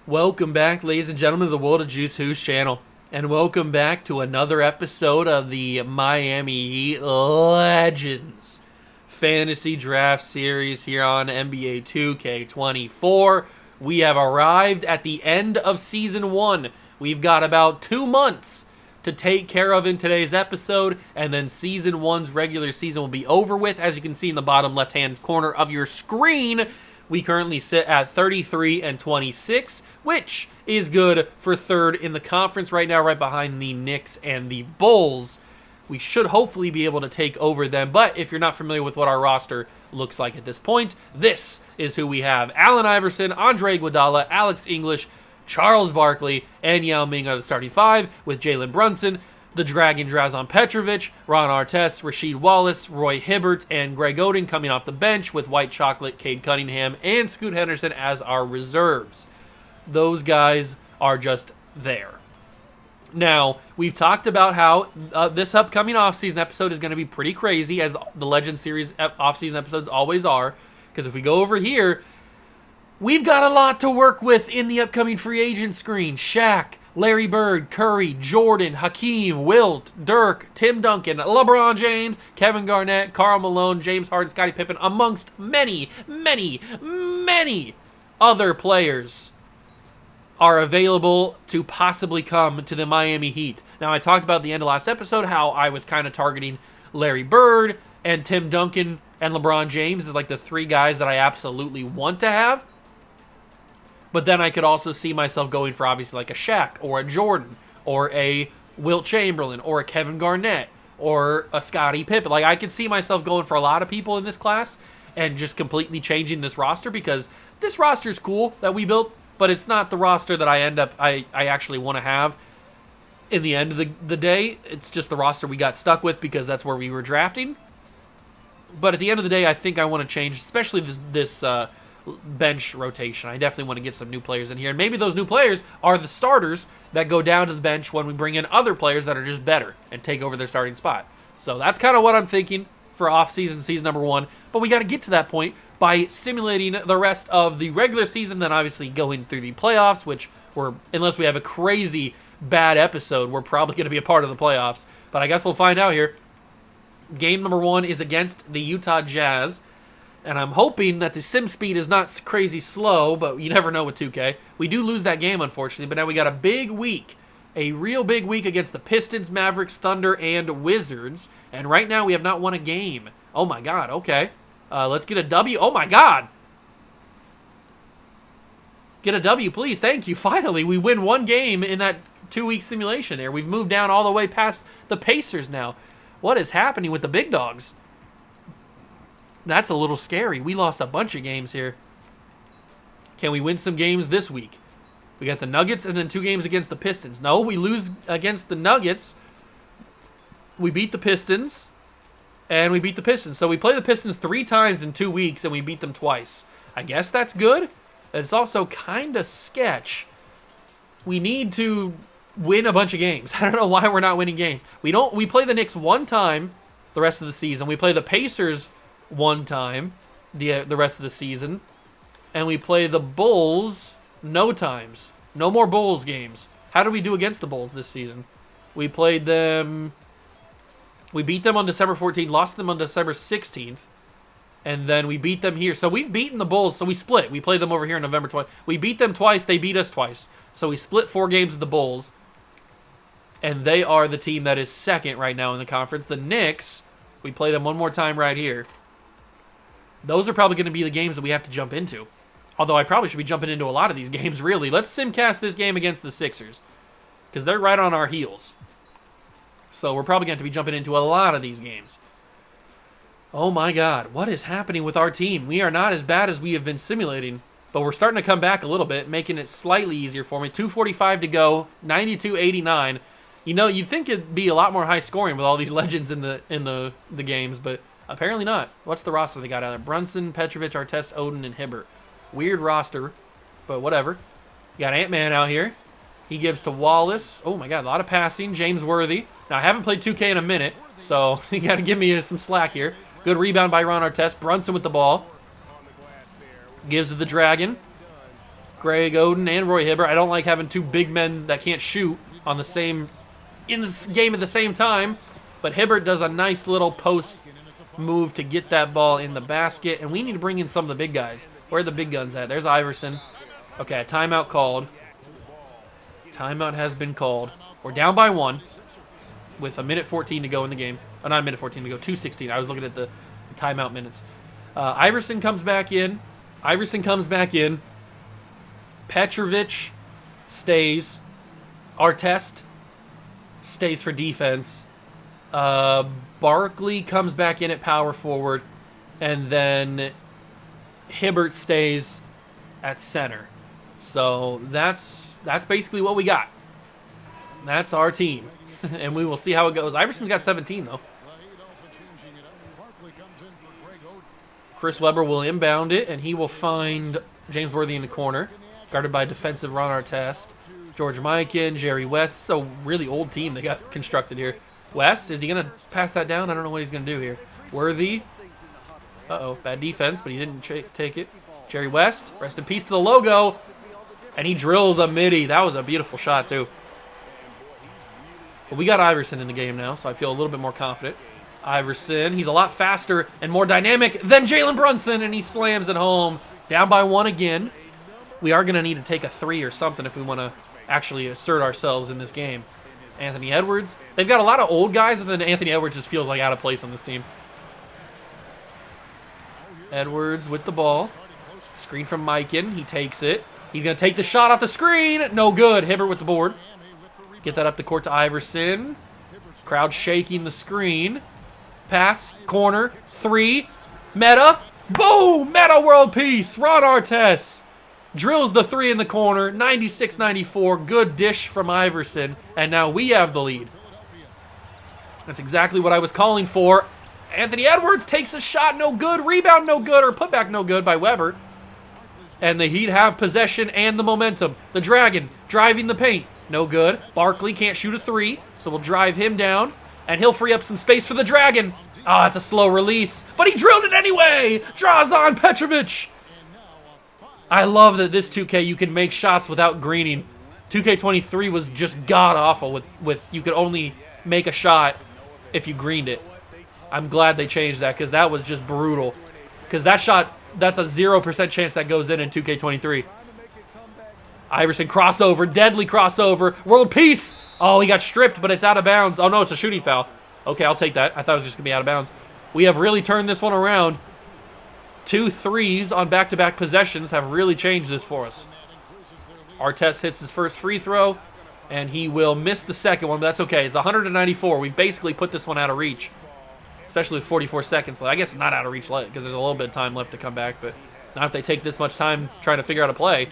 Welcome back, ladies and gentlemen, to the World of Juice Who's channel. And welcome back to another episode of the Miami Heat Legends Fantasy Draft Series here on NBA 2K24. We have arrived at the end of Season 1. We've got about 2 months to take care of in today's episode, and then Season 1's regular season will be over with. As you can see in the bottom left-hand corner of your screen, we currently sit at 33-26, which is good for third in the conference right now, right behind the Knicks and the Bulls. We should hopefully be able to take over them, but if you're not familiar with what our roster looks like at this point, this is who we have. Allen Iverson, Andre Iguodala, Alex English, Charles Barkley, and Yao Ming are the starting five, with Jalen Brunson, the Dragon Drazen Petrovic, Ron Artest, Rasheed Wallace, Roy Hibbert, and Greg Oden coming off the bench, with White Chocolate, Cade Cunningham, and Scoot Henderson as our reserves. Those guys are just there. Now, we've talked about how this upcoming offseason episode is going to be pretty crazy, as the Legend Series offseason episodes always are, because if we go over here, we've got a lot to work with in the upcoming free agent screen. Shaq, Larry Bird, Curry, Jordan, Hakeem, Wilt, Dirk, Tim Duncan, LeBron James, Kevin Garnett, Karl Malone, James Harden, Scottie Pippen, amongst many, many, many other players are available to possibly come to the Miami Heat. Now, I talked about at the end of last episode how I was kind of targeting Larry Bird and Tim Duncan and LeBron James as like the three guys that I absolutely want to have. But then I could also see myself going for obviously like a Shaq or a Jordan or a Wilt Chamberlain or a Kevin Garnett or a Scottie Pippen. Like, I could see myself going for a lot of people in this class and just completely changing this roster, because this roster is cool that we built, but it's not the roster that I actually want to have in the end of the day. It's just the roster we got stuck with because that's where we were drafting. But at the end of the day, I think I want to change, especially this bench rotation. I definitely want to get some new players in here, and maybe those new players are the starters that go down to the bench when we bring in other players that are just better and take over their starting spot. So that's kind of what I'm thinking for off-season, season number 1. But we got to get to that point by simulating the rest of the regular season, then obviously going through the playoffs, which unless we have a crazy bad episode, we're probably going to be a part of the playoffs. But I guess we'll find out here. Game number 1 is against the Utah Jazz. And I'm hoping that the sim speed is not crazy slow, but you never know with 2K. We do lose that game, unfortunately, but now we got a big week. A real big week against the Pistons, Mavericks, Thunder, and Wizards. And right now we have not won a game. Oh my god, okay. Let's get a W. Oh my god! Get a W, please. Thank you. Finally, we win one game in that 2-week simulation there. We've moved down all the way past the Pacers now. What is happening with the big dogs? That's a little scary. We lost a bunch of games here. Can we win some games this week? We got the Nuggets and then 2 games against the Pistons. No, we lose against the Nuggets. We beat the Pistons. And we beat the Pistons. So we play the Pistons 3 times in 2 weeks and we beat them twice. I guess that's good. It's also kind of sketch. We need to win a bunch of games. I don't know why we're not winning games. We play the Knicks 1 time the rest of the season. We play the Pacers 1 time the rest of the season, and we play the Bulls no times. No more Bulls games. How did we do against the Bulls this season? We beat them on December 14th, lost them on December 16th, and then we beat them here. So we've beaten the Bulls, so we split. We played them over here on November 20th. We beat them twice, they beat us twice. So we split 4 games with the Bulls, and they are the team that is second right now in the conference. The Knicks, we play them one more time right here. Those are probably going to be the games that we have to jump into. Although I probably should be jumping into a lot of these games, really. Let's simcast this game against the Sixers, because they're right on our heels. So we're probably going to be jumping into a lot of these games. Oh my god, what is happening with our team? We are not as bad as we have been simulating, but we're starting to come back a little bit, making it slightly easier for me. 2:45 to go, 92-89. You know, you'd think it'd be a lot more high scoring with all these legends in the games, but apparently not. What's the roster they got out there? Brunson, Petrovic, Artest, Oden, and Hibbert. Weird roster, but whatever. You got Ant-Man out here. He gives to Wallace. Oh my god, a lot of passing. James Worthy. Now, I haven't played 2K in a minute, so you got to give me some slack here. Good rebound by Ron Artest. Brunson with the ball. Gives to the Dragon. Greg Oden and Roy Hibbert. I don't like having two big men that can't shoot on the same in this game at the same time. But Hibbert does a nice little post move to get that ball in the basket. And we need to bring in some of the big guys. Where are the big guns at? There's Iverson. Okay, a timeout called. Timeout has been called. We're down by 1 with 1:14 to go in the game. Oh, not 1:14 to go, 2:16. I was looking at the timeout minutes. Iverson comes back in. Petrovic stays. Artest stays for defense. Barkley comes back in at power forward. And then Hibbert stays at center. So that's basically what we got. That's our team. And we will see how it goes. Iverson's got 17, though. Chris Webber will inbound it, and he will find James Worthy in the corner, guarded by defensive Ron Artest. George Mikan, Jerry West. It's a really old team they got constructed here. West, is he going to pass that down? I don't know what he's going to do here. Worthy. Uh-oh, bad defense, but he didn't take it. Jerry West, rest in peace to the logo. And he drills a midi. That was a beautiful shot, too. But we got Iverson in the game now, so I feel a little bit more confident. Iverson, he's a lot faster and more dynamic than Jalen Brunson, and he slams it home. Down by 1 again. We are going to need to take a 3 or something if we want to actually assert ourselves in this game. Anthony Edwards. They've got a lot of old guys, and then Anthony Edwards just feels like out of place on this team. Edwards with the ball. Screen from Mikan. He takes it. He's going to take the shot off the screen. No good. Hibbert with the board. Get that up the court to Iverson. Crowd shaking the screen. Pass. Corner. 3. Meta. Boom! Meta world peace. Ron Artest drills the 3 in the corner. 96-94. Good dish from Iverson. And now we have the lead. That's exactly what I was calling for. Anthony Edwards takes a shot. No good. Rebound no good. Or putback no good by Webber. And the Heat have possession and the momentum. The Dragon driving the paint. No good. Barkley can't shoot a 3, so we'll drive him down. And he'll free up some space for the Dragon. Ah, it's a slow release. But he drilled it anyway. Draws on Petrovic. I love that this 2K you can make shots without greening. 2K23 was just god-awful with you could only make a shot if you greened it. I'm glad they changed that because that was just brutal. Because that shot, that's a 0% chance that goes in 2K23. Iverson crossover, deadly crossover, world peace. Oh, he got stripped, but it's out of bounds. Oh, no, it's a shooting foul. Okay, I'll take that. I thought it was just going to be out of bounds. We have really turned this one around. 2 threes on back-to-back possessions have really changed this for us. Artest hits his first free throw, and he will miss the second one, but that's okay. It's 194. We basically put this one out of reach, especially with 44 seconds left. I guess it's not out of reach because there's a little bit of time left to come back, but not if they take this much time trying to figure out a play.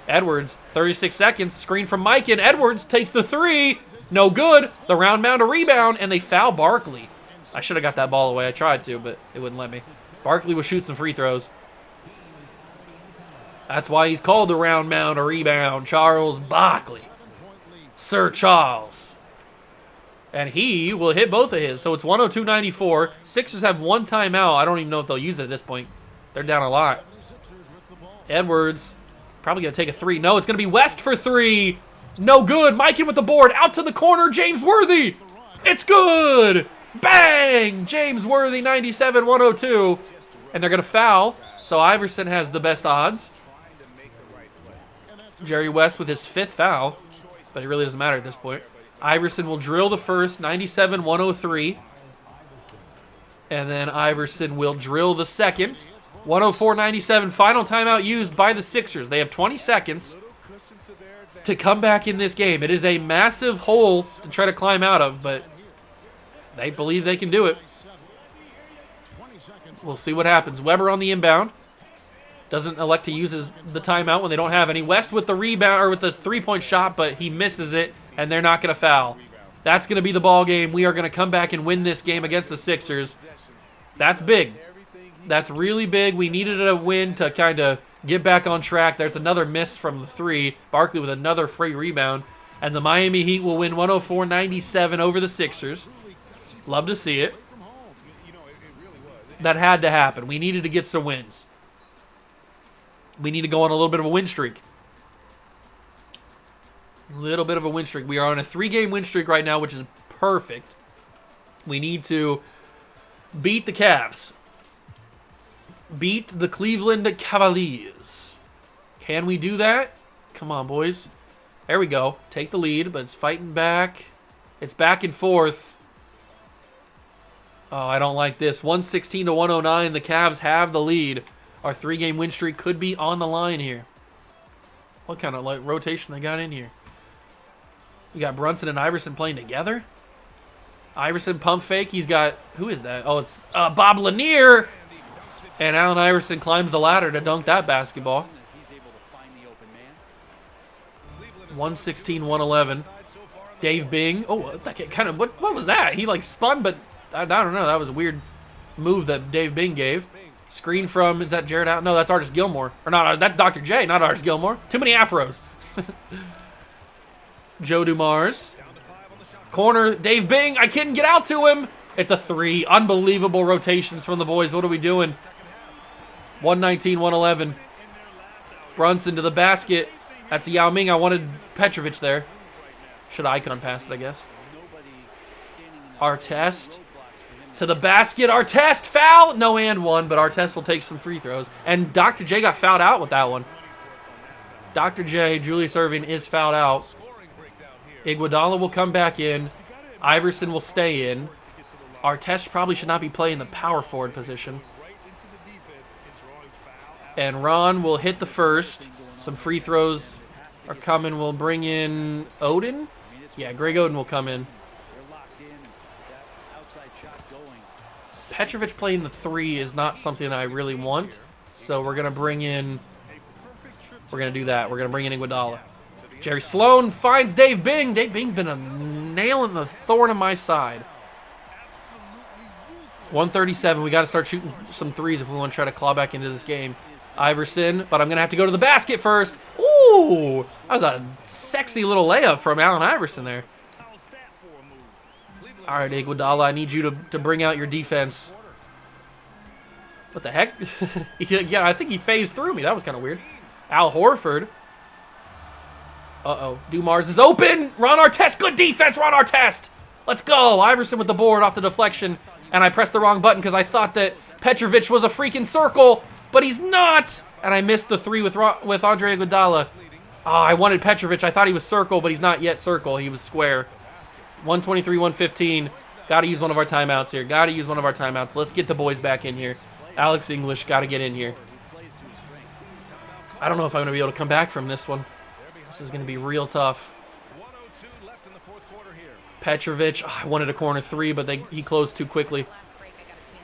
Edwards, 36 seconds, screen from Mikan. Edwards takes the 3. No good. The round mound a rebound, and they foul Barkley. I should have got that ball away. I tried to, but it wouldn't let me. Barkley will shoot some free throws. That's why he's called the round mound a rebound. Charles Barkley. Sir Charles. And he will hit both of his. So it's 102-94. Sixers have 1 timeout. I don't even know if they'll use it at this point. They're down a lot. Edwards. Probably going to take a 3. No, it's going to be West for 3. No good. Mikan with the board. Out to the corner. James Worthy. It's good. Bang. James Worthy, 97-102. And they're going to foul. So Iverson has the best odds. Jerry West with his 5th foul. But it really doesn't matter at this point. Iverson will drill the first, 97-103. And then Iverson will drill the second. 104-97, final timeout used by the Sixers. They have 20 seconds to come back in this game. It is a massive hole to try to climb out of, but they believe they can do it. We'll see what happens. Webber on the inbound. Doesn't elect to use the timeout when they don't have any. West with the rebound, or with the 3-point shot, but he misses it, and they're not going to foul. That's going to be the ball game. We are going to come back and win this game against the Sixers. That's big. That's really big. We needed a win to kind of get back on track. There's another miss from the 3. Barkley with another free rebound. And the Miami Heat will win 104-97 over the Sixers. Love to see it. That had to happen. We needed to get some wins. We need to go on a little bit of a win streak. Little bit of a win streak. We are on a 3-game win streak right now, which is perfect. We need to beat the Cavs. Beat the Cleveland Cavaliers. Can we do that? Come on, boys. There we go. Take the lead, but it's fighting back. It's back and forth. Oh, I don't like this. 116 to 109. The Cavs have the lead. Our 3-game win streak could be on the line here. What kind of rotation they got in here? We got Brunson and Iverson playing together. Iverson pump fake. He's got, who is that? Oh, it's Bob Lanier. And Allen Iverson climbs the ladder to dunk that basketball. 116-111. Dave Bing. Oh, that kind of, what was that? He like spun, but I don't know. That was a weird move that Dave Bing gave. Screen from, is that Jared Allen? No, that's Artis Gilmore. Or not, that's Dr. J, not Artis Gilmore. Too many afros. Joe Dumars. Corner, Dave Bing. I couldn't get out to him. It's a 3. Unbelievable rotations from the boys. What are we doing? 119-111. Brunson to the basket. That's Yao Ming. I wanted Petrovic there. Should icon pass it, I guess. Artest to the basket. Artest, foul. No and one, but Artest will take some free throws. And Dr. J got fouled out with that one. Dr. J, Julius Erving, is fouled out. Iguodala will come back in. Iverson will stay in. Artest probably should not be playing the power forward position. And Ron will hit the first. Some free throws are coming. We'll bring in Oden. Yeah, Greg Oden will come in. Petrovic playing the 3 is not something I really want. So we're going to bring in... We're going to do that. We're going to bring in Iguodala. Jerry Sloan finds Dave Bing. Dave Bing's been a nail in the thorn of my side. 137. We got to start shooting some threes if we want to try to claw back into this game. Iverson, but I'm going to have to go to the basket first. Ooh, that was a sexy little layup from Allen Iverson there. All right, Iguodala, I need you to bring out your defense. What the heck? Yeah, I think he phased through me. That was kind of weird. Al Horford. Uh-oh. Dumars is open. Ron Artest. Good defense, Ron Artest. Let's go. Iverson with the board off the deflection. And I pressed the wrong button because I thought that Petrovic was a freaking circle, but he's not. And I missed the 3 with Andre Iguodala. Oh, I wanted Petrovic. I thought he was circle, but he's not yet circle. He was square. 123-115. Got to use one of our timeouts here. Got to use one of our timeouts. Let's get the boys back in here. Alex English got to get in here. I don't know if I'm going to be able to come back from this one. This is going to be real tough. Petrovic, oh, I wanted a corner 3, but he closed too quickly.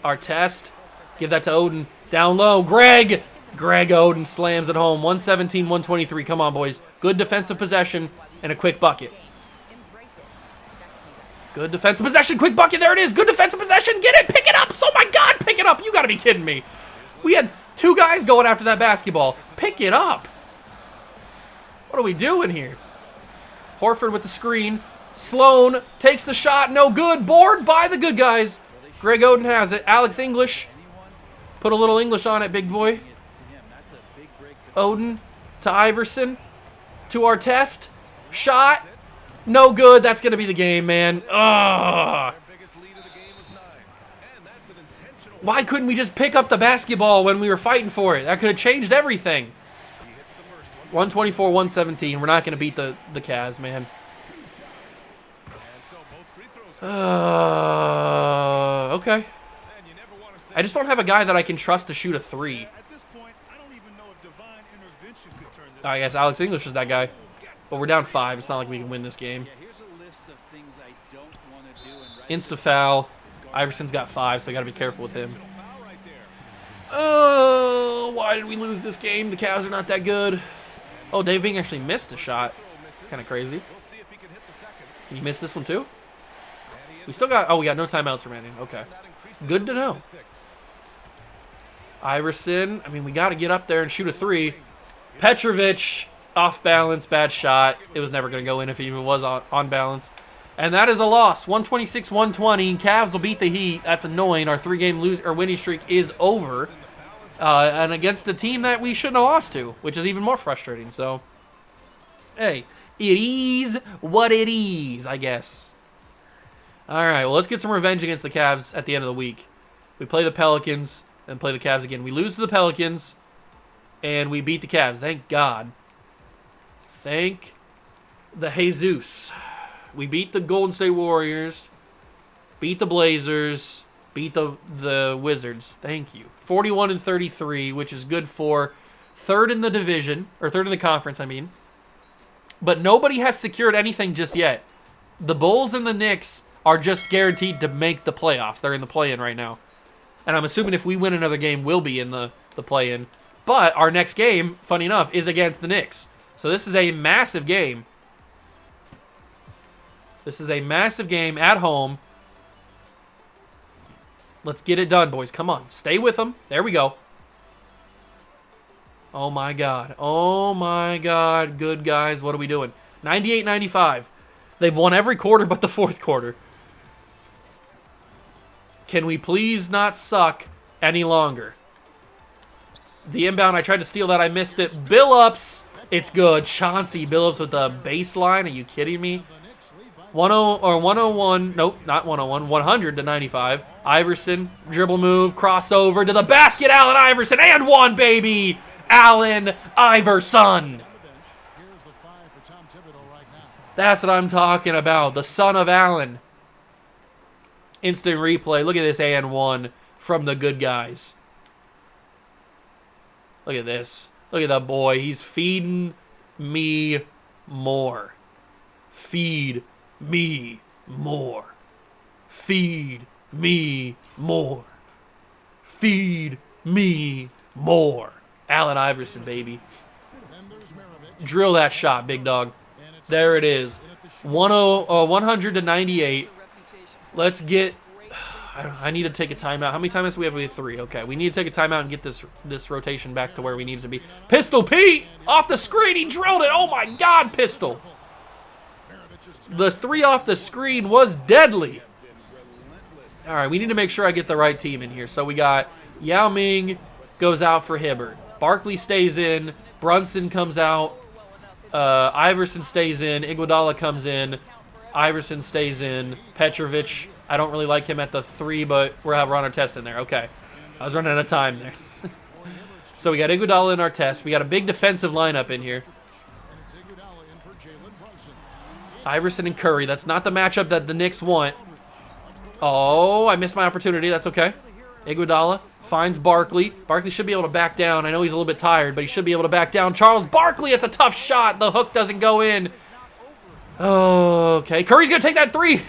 Artest, give that to Oden. Down low, Greg Oden slams it home. 117-123. Come on, boys. Good defensive possession and a quick bucket. Good defensive possession, quick bucket. There it is. Good defensive possession. Get it. Pick it up. Oh, my God. Pick it up. You got to be kidding me. We had 2 guys going after that basketball. Pick it up. What are we doing here? Horford with the screen. Sloan takes the shot. No good. Board by the good guys. Greg Oden has it. Alex English. Put a little English on it, big boy. Oden to Iverson. To Artest. Shot. No good. That's going to be the game, man. Ugh. Why couldn't we just pick up the basketball when we were fighting for it? That could have changed everything. 124-117. We're not going to beat the Cavs, man. Okay. I just don't have a guy that I can trust to shoot a 3. I guess Alex English is that guy. But we're down 5. It's not like we can win this game. Insta foul. Iverson's got 5, so I got to be careful with him. Oh, why did we lose this game? The Cavs are not that good. Oh, Dave Bing actually missed a shot. It's kind of crazy. Can you miss this one too? We still got, oh, we got no timeouts remaining. Okay. Good to know. Iverson, I mean, we got to get up there and shoot a 3. Petrovic, off balance, bad shot. It was never going to go in if it even was on balance. And that is a loss. 126-120. Cavs will beat the Heat. That's annoying. Our 3-game winning streak is over. And against a team that we shouldn't have lost to, which is even more frustrating. So, hey, It is what it is, I guess. All right, well, let's get some revenge against the Cavs at the end of the week. We play the Pelicans and play the Cavs again. We lose to the Pelicans, and we beat the Cavs. Thank God. Thank the Jesus. We beat the Golden State Warriors, beat the Blazers, beat the Wizards. Thank you. 41-33, which is good for third in the division, or third in the conference, I mean. But nobody has secured anything just yet. The Bulls and the Knicks are just guaranteed to make the playoffs. They're in the play-in right now. And I'm assuming if we win another game, we'll be in the play-in. But our next game, funny enough, is against the Knicks. So this is a massive game. This is a massive game at home. Let's get it done, boys. Come on. Stay with them. There we go. Oh, my God. Oh, my God. Good guys. What are we doing? 98-95. They've won every quarter but the fourth quarter. Can we please not suck any longer? The inbound, I tried to steal that. I missed it. Billups. It's good. Chauncey Billups with the baseline. Are you kidding me? 101. Nope, not 101. 100-95. Iverson, dribble move, crossover to the basket. Allen Iverson, and one, baby. Allen Iverson. That's what I'm talking about. The son of Allen. Instant replay. Look at this and one from the good guys. Look at this. Look at that boy. He's feeding me more. Feed me more. Feed me more. Feed me more. Allen Iverson, baby. Drill that shot, big dog. There it is. 100-98. Let's get... I need to take a timeout. How many timeouts do we have? We have 3. Okay, we need to take a timeout and get this rotation back to where we need it to be. Pistol Pete! Off the screen, he drilled it! Oh my God, Pistol! The 3 off the screen was deadly. All right, we need to make sure I get the right team in here. So we got Yao Ming goes out for Hibbert. Barkley stays in. Brunson comes out. Iverson stays in. Iguodala comes in. Iverson stays in. Petrovic, I don't really like him at the 3, but we're running our test in there. Okay. I was running out of time there. So we got Iguodala in our test. We got a big defensive lineup in here. Iverson and Curry. That's not the matchup that the Knicks want. Oh, I missed my opportunity. That's okay. Iguodala finds Barkley. Barkley should be able to back down. I know he's a little bit tired, but he should be able to back down. Charles Barkley, it's a tough shot. The hook doesn't go in. Okay, Curry's going to take that 3.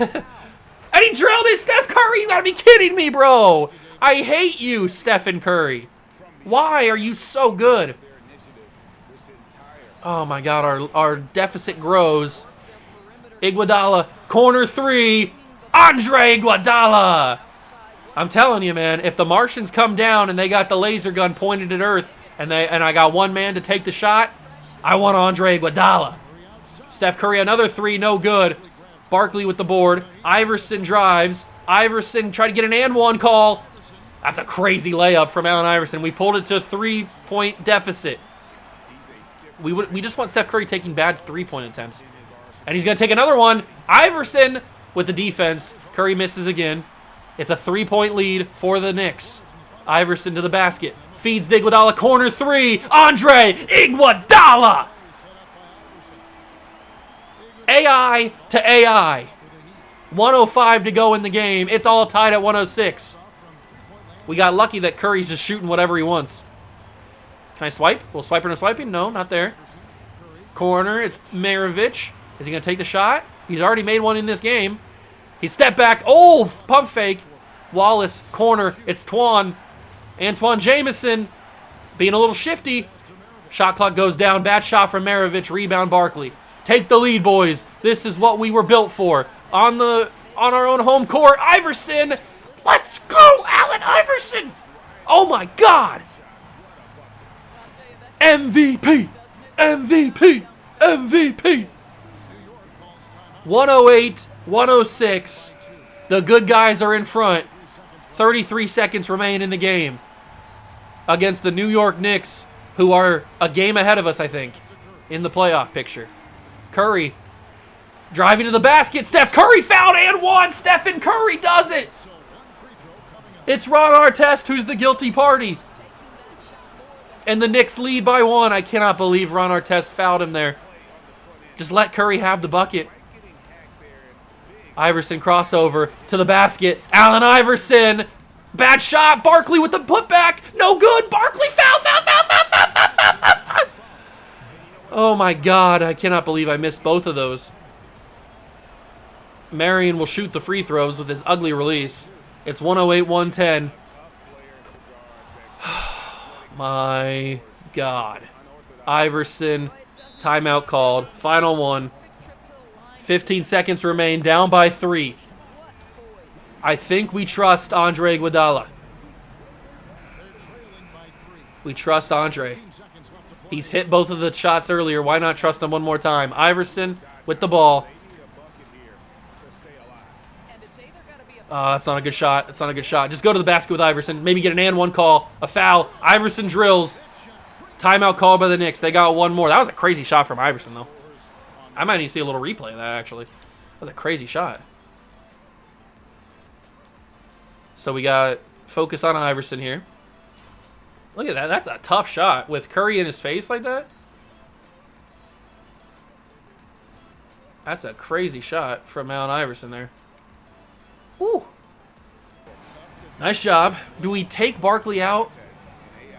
And he drilled it. Steph Curry, you got to be kidding me, bro. I hate you, Stephen Curry. Why are you so good? Oh, my God, our deficit grows. Iguodala, corner 3. Andre Iguodala. I'm telling you, man, if the Martians come down and they got the laser gun pointed at Earth and I got one man to take the shot, I want Andre Iguodala. Steph Curry, another 3, no good. Barkley with the board. Iverson drives. Iverson tried to get an and one call. That's a crazy layup from Allen Iverson. We pulled it to a 3-point deficit. We just want Steph Curry taking bad 3-point attempts. And he's going to take another one. Iverson with the defense. Curry misses again. It's a 3-point lead for the Knicks. Iverson to the basket. Feeds Iguodala, corner 3. Andre Iguodala! AI to AI. 105 to go in the game. It's all tied at 106. We got lucky that Curry's just shooting whatever he wants. Can I swipe? Will swiper no swiping? No, not there. Corner, it's Maravich. Is he going to take the shot? He's already made one in this game. He stepped back. Oh, pump fake. Wallace, corner. It's Antoine Jamison being a little shifty. Shot clock goes down. Bad shot from Maravich. Rebound Barkley. Take the lead, boys. This is what we were built for. On our own home court. Iverson. Let's go, Allen Iverson. Oh, my God. MVP. MVP. MVP. 108, 106. The good guys are in front. 33 seconds remain in the game against the New York Knicks, who are a game ahead of us, I think, in the playoff picture. Curry driving to the basket. Steph Curry fouled and one. Stephen Curry does it. It's Ron Artest who's the guilty party. And the Knicks lead by 1. I cannot believe Ron Artest fouled him there. Just let Curry have the bucket. Iverson crossover to the basket. Allen Iverson. Bad shot. Barkley with the putback. No good. Barkley foul. Oh my God. I cannot believe I missed both of those. Marion will shoot the free throws with his ugly release. It's 108-110. My God. Iverson. Timeout called. Final one. 15 seconds remain. Down by 3. I think we trust Andre Iguodala. We trust Andre. He's hit both of the shots earlier. Why not trust him one more time? Iverson with the ball. That's not a good shot. That's not a good shot. Just go to the basket with Iverson. Maybe get an and one call. A foul. Iverson drills. Timeout call by the Knicks. They got one more. That was a crazy shot from Iverson, though. I might need to see a little replay of that, actually. That was a crazy shot. So we got focus on Iverson here. Look at that. That's a tough shot with Curry in his face like that. That's a crazy shot from Allen Iverson there. Woo. Nice job. Do we take Barkley out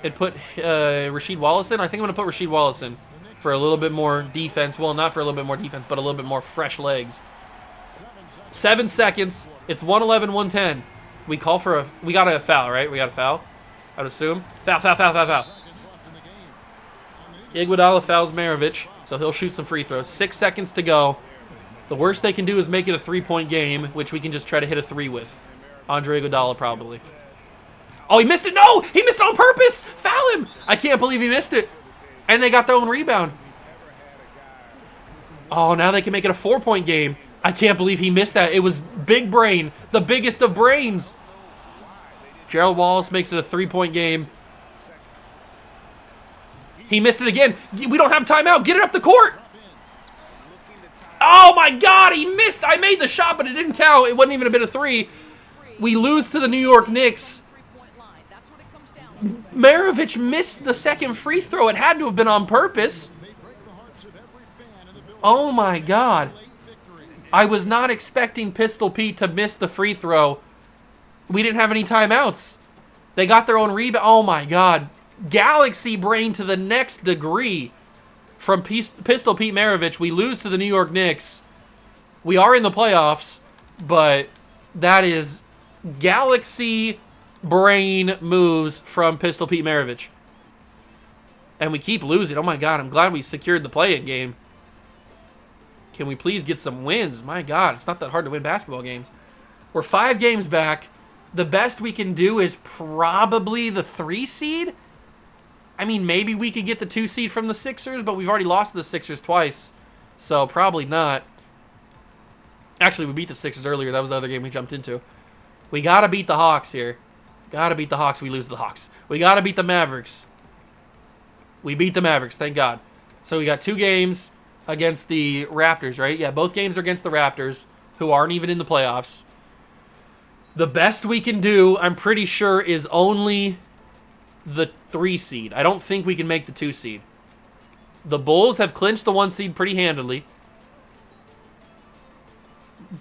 and put Rasheed Wallace in? I think I'm going to put Rasheed Wallace in for a little bit more defense. Well, not for a little bit more defense, but a little bit more fresh legs. 7 seconds. It's 111-110. We call for a... We got a foul, right? We got a foul, I would assume. Foul. Iguodala fouls Maravich, so he'll shoot some free throws. 6 seconds to go. The worst they can do is make it a 3-point game, which we can just try to hit a 3 with. Andre Iguodala, probably. Oh, he missed it. No! He missed it on purpose! Foul him! I can't believe he missed it. And they got their own rebound. Oh, now they can make it a 4-point game. I can't believe he missed that. It was big brain. The biggest of brains. Gerald Wallace makes it a 3-point game. He missed it again. We don't have timeout. Get it up the court. Oh, my God. He missed. I made the shot, but it didn't count. It wasn't even a bit of 3. We lose to the New York Knicks. Maravich missed the second free throw. It had to have been on purpose. Oh, my God. I was not expecting Pistol Pete to miss the free throw. We didn't have any timeouts. They got their own rebound. Oh, my God. Galaxy brain to the next degree from Pistol Pete Maravich. We lose to the New York Knicks. We are in the playoffs, but that is Galaxy brain moves from Pistol Pete Maravich. And we keep losing. Oh, my God. I'm glad we secured the play-in game. Can we please get some wins? My God, it's not that hard to win basketball games. We're 5 games back. The best we can do is probably the 3 seed. I mean, maybe we could get the 2 seed from the Sixers, but we've already lost to the Sixers twice, so probably not. Actually, we beat the Sixers earlier. That was the other game we jumped into. We got to beat the Hawks here. Got to beat the Hawks. We lose the Hawks. We got to beat the Mavericks. We beat the Mavericks, thank God. So we got 2 games against the Raptors, right? Yeah, both games are against the Raptors, who aren't even in the playoffs. The best we can do, I'm pretty sure, is only the 3 seed. I don't think we can make the 2 seed. The Bulls have clinched the 1 seed pretty handily.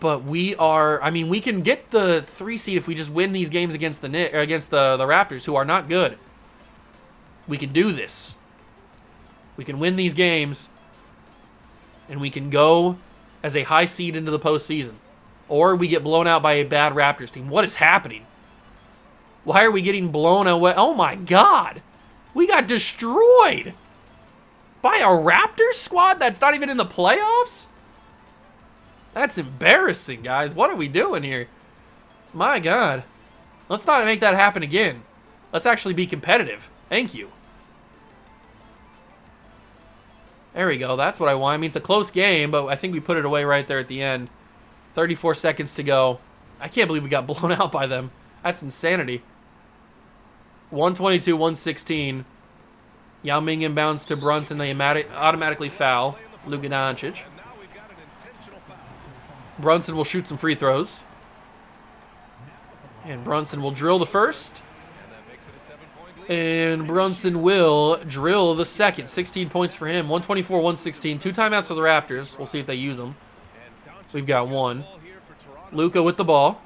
But we are... I mean, we can get the 3 seed if we just win these games against the Raptors, who are not good. We can do this. We can win these games, and we can go as a high seed into the postseason. Or we get blown out by a bad Raptors team. What is happening? Why are we getting blown away? Oh, my God. We got destroyed by a Raptors squad that's not even in the playoffs? That's embarrassing, guys. What are we doing here? My God. Let's not make that happen again. Let's actually be competitive. Thank you. There we go. That's what I want. I mean, it's a close game, but I think we put it away right there at the end. 34 seconds to go. I can't believe we got blown out by them. That's insanity. 122-116. Yao Ming inbounds to Brunson. They automatically foul Luka Doncic. Brunson will shoot some free throws. And Brunson will drill the first. And Brunson will drill the second. 16 points for him. 124-116. 2 timeouts for the Raptors. We'll see if they use them. We've got one. Luka with the ball.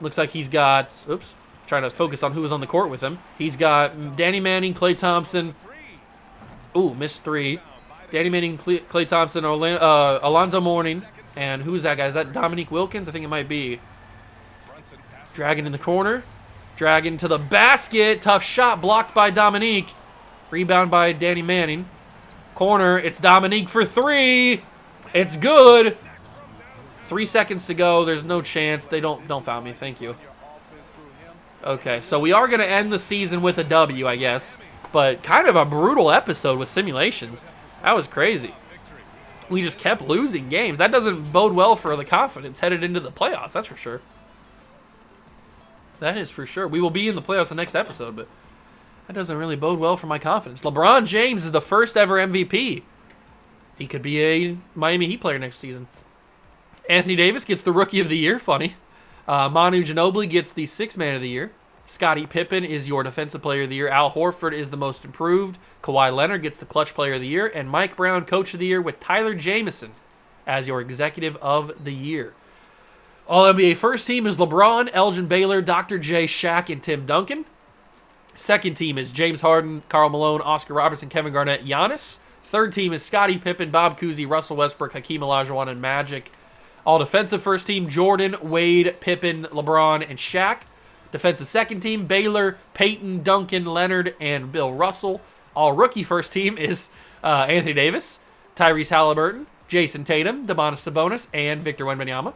Looks like he's got... Oops. Trying to focus on who was on the court with him. He's got Danny Manning, Klay Thompson. Ooh, missed 3. Danny Manning, Klay Thompson, Alonzo Mourning. And who's that guy? Is that Dominique Wilkins? I think it might be. Dragon in the corner. Dragon to the basket. Tough shot blocked by Dominique. Rebound by Danny Manning. Corner. It's Dominique for 3. It's good. 3 seconds to go. There's no chance. They don't foul me. Thank you. Okay, so we are going to end the season with a W, I guess. But kind of a brutal episode with simulations. That was crazy. We just kept losing games. That doesn't bode well for the confidence headed into the playoffs, that's for sure. That is for sure. We will be in the playoffs the next episode, but that doesn't really bode well for my confidence. LeBron James is the first ever MVP. He could be a Miami Heat player next season. Anthony Davis gets the Rookie of the Year. Funny. Manu Ginobili gets the Sixth Man of the Year. Scottie Pippen is your Defensive Player of the Year. Al Horford is the Most Improved. Kawhi Leonard gets the Clutch Player of the Year. And Mike Brown, Coach of the Year, with Tyler Jamison as your Executive of the Year. All-NBA first team is LeBron, Elgin Baylor, Dr. J, Shaq, and Tim Duncan. Second team is James Harden, Karl Malone, Oscar Robertson, Kevin Garnett, Giannis. Third team is Scottie Pippen, Bob Cousy, Russell Westbrook, Hakeem Olajuwon, and Magic. All-defensive first team, Jordan, Wade, Pippen, LeBron, and Shaq. Defensive second team, Baylor, Peyton, Duncan, Leonard, and Bill Russell. All-rookie first team is Anthony Davis, Tyrese Halliburton, Jason Tatum, Domantas Sabonis, and Victor Wembanyama.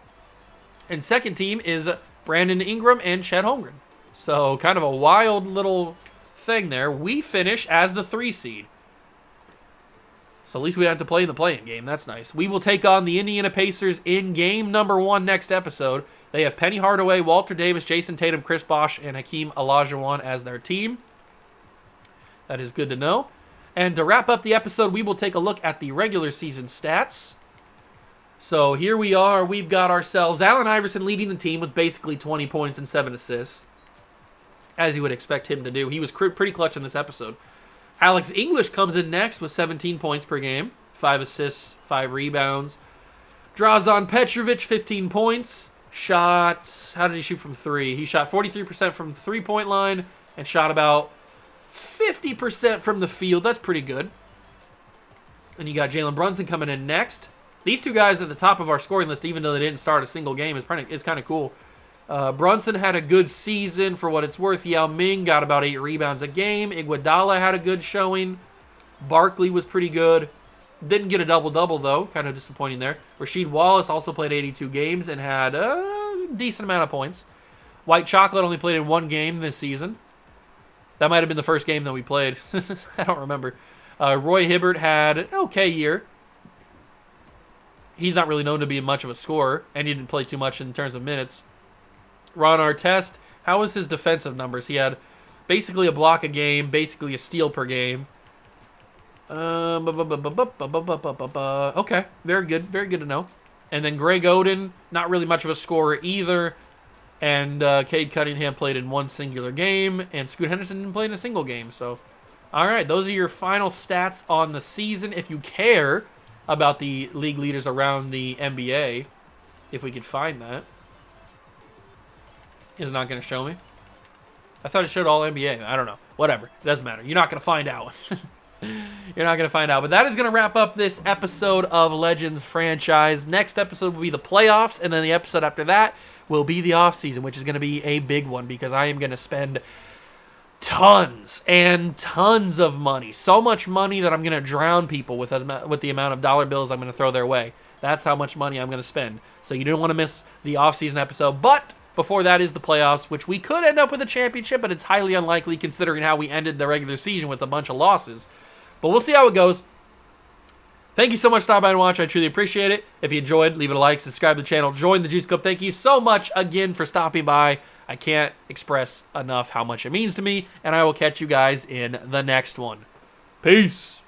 And second team is Brandon Ingram and Chet Holmgren. So kind of a wild little thing there. We finish as the 3 seed. So at least we don't have to play in the play-in game. That's nice. We will take on the Indiana Pacers in game number 1 next episode. They have Penny Hardaway, Walter Davis, Jason Tatum, Chris Bosh, and Hakeem Olajuwon as their team. That is good to know. And to wrap up the episode, we will take a look at the regular season stats. So here we are. We've got ourselves Allen Iverson leading the team with basically 20 points and 7 assists, as you would expect him to do. He was pretty clutch in this episode. Alex English comes in next with 17 points per game, 5 assists, 5 rebounds. Drazen Petrovic, 15 points. Shot, how did he shoot from 3? He shot 43% from the 3-point line and shot about 50% from the field. That's pretty good. And you got Jalen Brunson coming in next. These 2 guys at the top of our scoring list, even though they didn't start a single game, it's kind of cool. Brunson had a good season for what it's worth. Yao Ming got about 8 rebounds a game. Iguodala had a good showing. Barkley was pretty good. Didn't get a double-double, though. Kind of disappointing there. Rasheed Wallace also played 82 games and had a decent amount of points. White Chocolate only played in 1 game this season. That might have been the first game that we played. I don't remember. Roy Hibbert had an okay year. He's not really known to be much of a scorer, and he didn't play too much in terms of minutes. Ron Artest, how was his defensive numbers? He had basically a block a game, basically a steal per game. Okay, very good to know. And then Greg Oden, not really much of a scorer either. And Cade Cunningham played in 1 singular game, and Scoot Henderson didn't play in a single game. So, all right, those are your final stats on the season. If you care about the league leaders around the NBA, if we could find that. Is it not going to show me? I thought it showed all NBA. I don't know. Whatever. It doesn't matter. You're not going to find out. You're not going to find out. But that is going to wrap up this episode of Legends Franchise. Next episode will be the playoffs, and then the episode after that will be the offseason, which is going to be a big one because I am going to spend tons and tons of money. So much money that I'm going to drown people with the amount of dollar bills I'm going to throw their way. That's how much money I'm going to spend. So you don't want to miss the offseason episode. But before that is the playoffs, which we could end up with a championship, but it's highly unlikely considering how we ended the regular season with a bunch of losses. But we'll see how it goes. Thank you so much for stopping by and watching. I truly appreciate it. If you enjoyed, leave it a like, subscribe to the channel, join the Juice Club. Thank you so much again for stopping by. I can't express enough how much it means to me, and I will catch you guys in the next one. Peace.